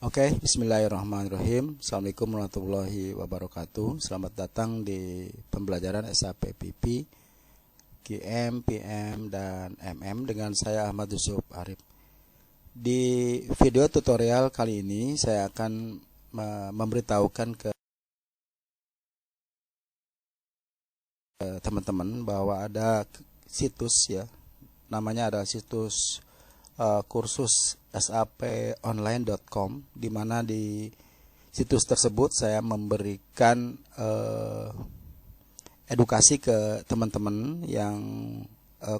Oke, bismillahirrahmanirrahim. Assalamualaikum warahmatullahi wabarakatuh. Selamat datang di pembelajaran SAP PP, QM, PM, dan MM dengan saya Ahmad Yusuf Arif. Di video tutorial kali ini saya akan memberitahukan ke teman-teman bahwa ada situs ya, namanya adalah situs kursus saponline.com, di mana di situs tersebut saya memberikan edukasi ke teman-teman yang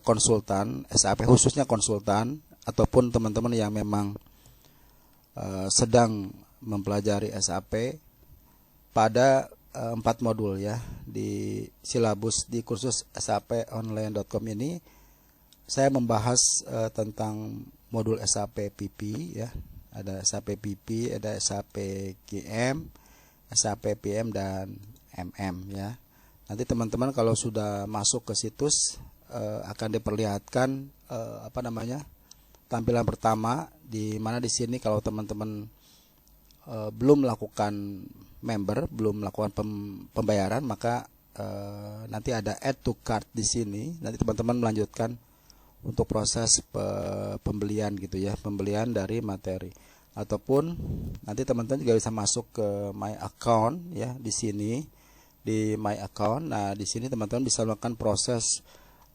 konsultan SAP, khususnya konsultan ataupun teman-teman yang memang sedang mempelajari SAP pada 4 modul ya. Di silabus di kursus saponline.com ini saya membahas tentang modul SAP PP ya. Ada SAP PP, ada SAP QM, SAP PM, dan MM ya. Nanti teman-teman kalau sudah masuk ke situs akan diperlihatkan tampilan pertama, di mana di sini kalau teman-teman belum melakukan member, belum melakukan pembayaran, maka nanti ada add to cart di sini. Nanti teman-teman melanjutkan untuk proses pembelian gitu ya, pembelian dari materi, ataupun nanti teman-teman juga bisa masuk ke my account ya, di sini di my account. Nah, di sini teman-teman bisa melakukan proses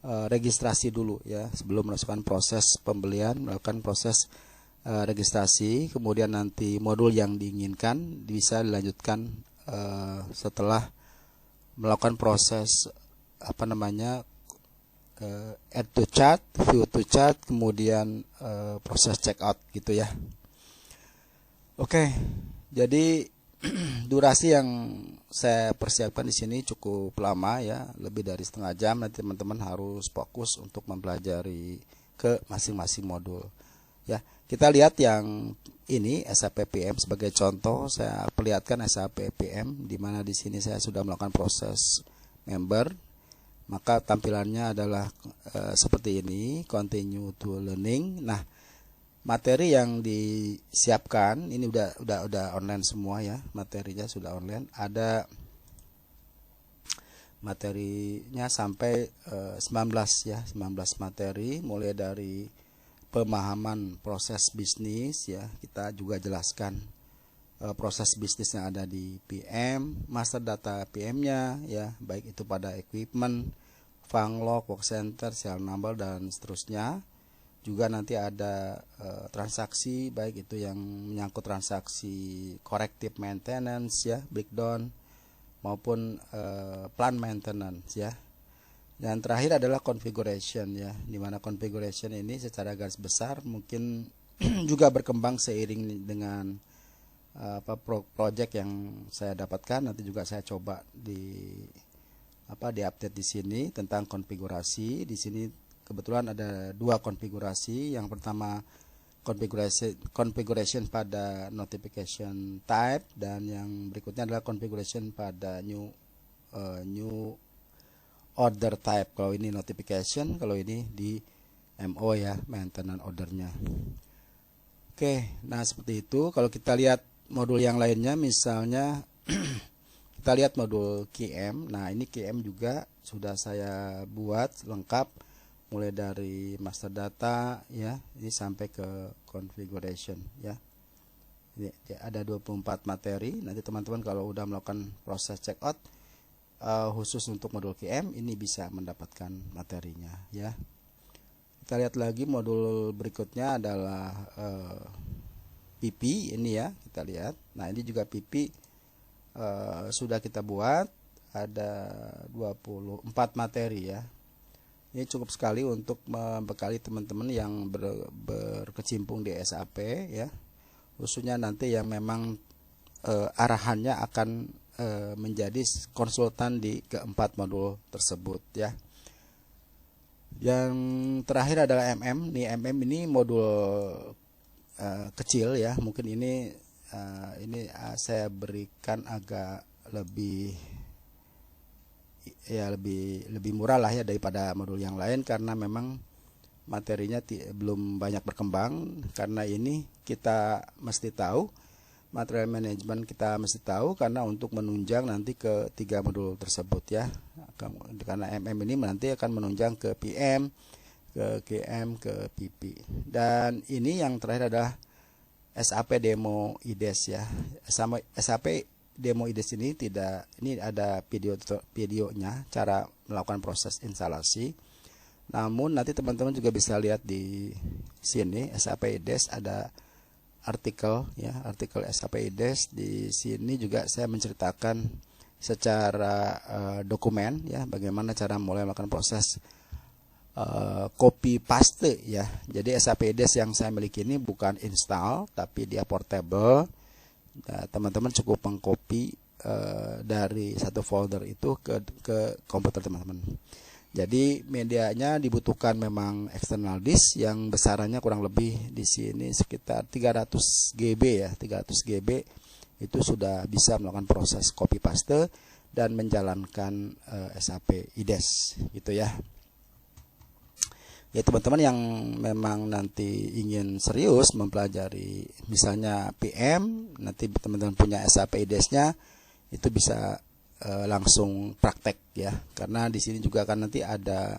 registrasi dulu ya, sebelum melakukan proses pembelian, melakukan proses registrasi, kemudian nanti modul yang diinginkan bisa dilanjutkan setelah melakukan proses add to chart, view to chart, kemudian proses checkout gitu ya. Oke, jadi durasi yang saya persiapkan di sini cukup lama ya, lebih dari setengah jam. Nanti teman-teman harus fokus untuk mempelajari ke masing-masing modul. Ya, kita lihat yang ini SAP PM sebagai contoh. Saya perlihatkan SAP PM, di mana di sini saya sudah melakukan proses member. Maka tampilannya adalah seperti ini, continue to learning. Nah, materi yang disiapkan ini udah online semua ya, materinya sudah online. Ada materinya sampai 19 ya, 19 materi, mulai dari pemahaman proses bisnis ya. Kita juga jelaskan proses bisnis yang ada di PM, master data PM-nya ya, baik itu pada equipment, funlog, work center, serial number, dan seterusnya. Juga nanti ada transaksi, baik itu yang menyangkut transaksi corrective maintenance ya, breakdown, maupun plan maintenance ya. Dan terakhir adalah configuration ya, dimana configuration ini secara garis besar mungkin juga berkembang seiring dengan project yang saya dapatkan. Nanti juga saya coba diupdate di sini tentang konfigurasi. Di sini kebetulan ada 2 konfigurasi. Yang pertama configuration pada notification type, dan yang berikutnya adalah configuration pada new order type. Kalau ini notification, kalau ini di MO ya, maintenance ordernya. Oke, nah seperti itu. Kalau kita lihat modul yang lainnya, misalnya kita lihat modul QM. Nah, ini QM juga sudah saya buat lengkap, mulai dari master data ya, ini sampai ke configuration ya. Ini ada 24 materi. Nanti teman-teman kalau udah melakukan proses checkout khusus untuk modul QM, ini bisa mendapatkan materinya ya. Kita lihat lagi modul berikutnya adalah PP ini ya, kita lihat. Nah, ini juga PP sudah kita buat, ada 24 materi ya. Ini cukup sekali untuk membekali teman-teman yang berkecimpung di SAP ya, khususnya nanti yang memang arahannya akan menjadi konsultan di keempat modul tersebut ya. Yang terakhir adalah MM. Nih, MM ini modul kecil ya, mungkin ini saya berikan agak lebih murah lah ya daripada modul yang lain, karena memang materinya belum banyak berkembang. Karena ini kita mesti tahu Material management kita mesti tahu karena untuk menunjang nanti ke 3 modul tersebut ya. Karena MM ini nanti akan menunjang ke PM, ke GM, ke PP. Dan ini yang terakhir adalah SAP Demo IDES ya. SAP Demo IDES ini ada videonya cara melakukan proses instalasi. Namun nanti teman-teman juga bisa lihat di sini SAP IDES ada artikel ya, artikel SAP IDES. Di sini juga saya menceritakan secara dokumen ya bagaimana cara mulai melakukan proses copy paste ya. Jadi SAP IDES yang saya miliki ini bukan install tapi dia portable. Teman-teman cukup mengcopy dari satu folder itu ke komputer teman-teman. Jadi medianya dibutuhkan memang external disk yang besarannya kurang lebih di sini sekitar 300 GB ya. 300 GB itu sudah bisa melakukan proses copy paste dan menjalankan SAP IDES gitu ya. Ya teman-teman yang memang nanti ingin serius mempelajari misalnya PM, nanti teman-teman punya SAP IDES-nya itu bisa langsung praktek ya, karena di sini juga kan nanti ada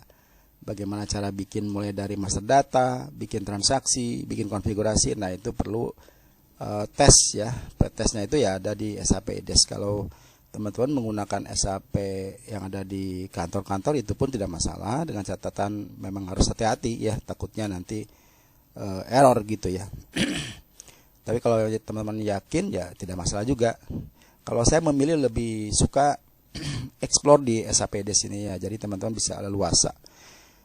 bagaimana cara bikin mulai dari master data, bikin transaksi, bikin konfigurasi. Nah itu perlu tes ya, tesnya itu ya ada di SAP IDES. Kalau teman-teman menggunakan SAP yang ada di kantor-kantor itu pun tidak masalah, dengan catatan memang harus hati-hati ya, takutnya nanti error gitu ya. Tapi kalau teman-teman yakin ya tidak masalah juga. Kalau saya memilih lebih suka explore di SAP IDES ini ya, jadi teman-teman bisa leluasa.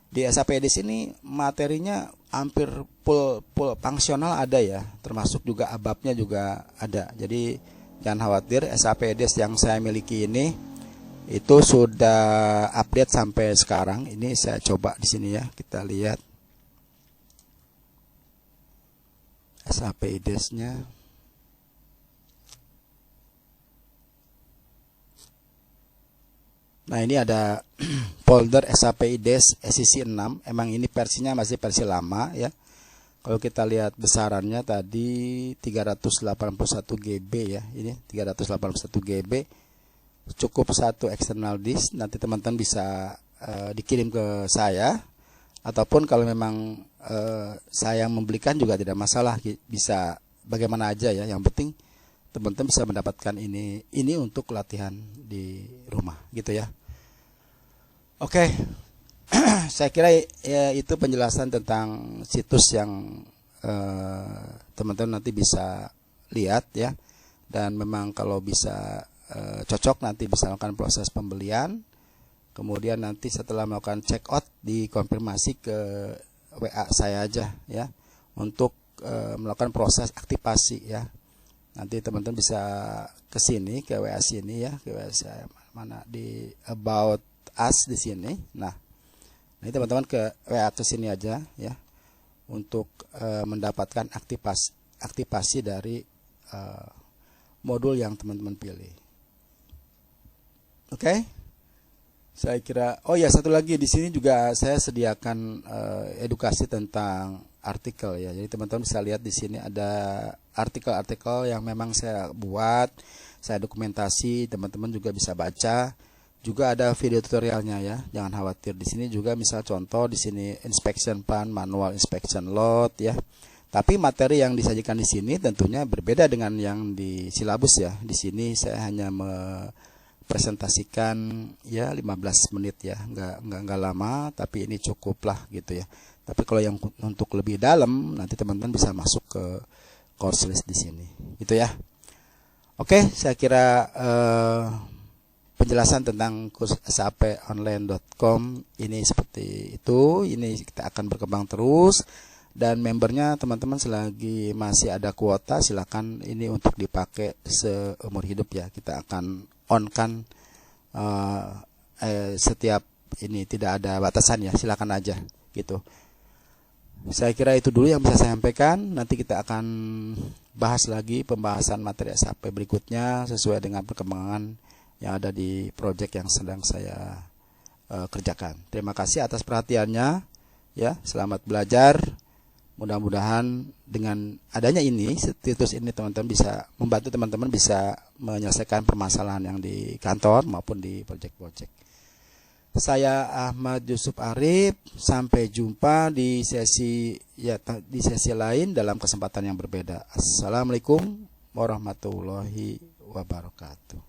Di SAP IDES ini materinya hampir full fungsional ada ya, termasuk juga ABAP-nya juga ada. Jadi jangan khawatir, SAP IDES yang saya miliki ini itu sudah update sampai sekarang. Ini saya coba di sini ya, kita lihat SAP IDES-nya. Nah ini ada folder SAP IDES SEC 6. Emang ini versinya masih versi lama ya. Kalau kita lihat besarannya tadi 381 GB ya. Ini 381 GB. Cukup satu external disk. Nanti teman-teman bisa dikirim ke saya. Ataupun kalau memang saya yang membelikan juga tidak masalah. Bisa bagaimana aja ya. Yang penting teman-teman bisa mendapatkan ini untuk latihan di rumah gitu ya. Oke. Saya kira ya, itu penjelasan tentang situs yang teman-teman nanti bisa lihat ya. Dan memang kalau bisa cocok nanti bisa melakukan proses pembelian. Kemudian nanti setelah melakukan check out dikonfirmasi ke WA saya aja ya untuk melakukan proses aktivasi ya. Nanti teman-teman bisa ke sini, ke WA sini ya, ke WA saya mana di about us di sini. Nah, ini teman-teman ke WA ke sini aja ya untuk mendapatkan aktivasi dari modul yang teman-teman pilih. Oke. Saya kira satu lagi di sini juga saya sediakan edukasi tentang artikel ya. Jadi teman-teman bisa lihat di sini ada artikel-artikel yang memang saya buat, saya dokumentasi, teman-teman juga bisa baca. Juga ada video tutorialnya ya. Jangan khawatir, di sini juga misal contoh di sini inspection plan, manual inspection load ya. Tapi materi yang disajikan di sini tentunya berbeda dengan yang di silabus ya. Di sini saya hanya presentasikan ya 15 menit ya, nggak lama, tapi ini cukup lah gitu ya. Tapi kalau yang untuk lebih dalam nanti teman-teman bisa masuk ke course list di sini gitu ya. Oke, saya kira penjelasan tentang kurs saponline.com ini seperti itu. Ini kita akan berkembang terus, dan membernya teman-teman selagi masih ada kuota silakan ini untuk dipakai seumur hidup ya. Kita akan on kan setiap ini, tidak ada batasan ya, silakan aja gitu. Saya kira itu dulu yang bisa saya sampaikan. Nanti kita akan bahas lagi pembahasan materi SAP berikutnya sesuai dengan perkembangan yang ada di proyek yang sedang saya kerjakan. Terima kasih atas perhatiannya ya, selamat belajar Mudah-mudahan dengan adanya ini, situs ini teman-teman bisa membantu teman-teman bisa menyelesaikan permasalahan yang di kantor maupun di project-project. Saya Ahmad Yusuf Arif, sampai jumpa di sesi lain dalam kesempatan yang berbeda. Assalamualaikum warahmatullahi wabarakatuh.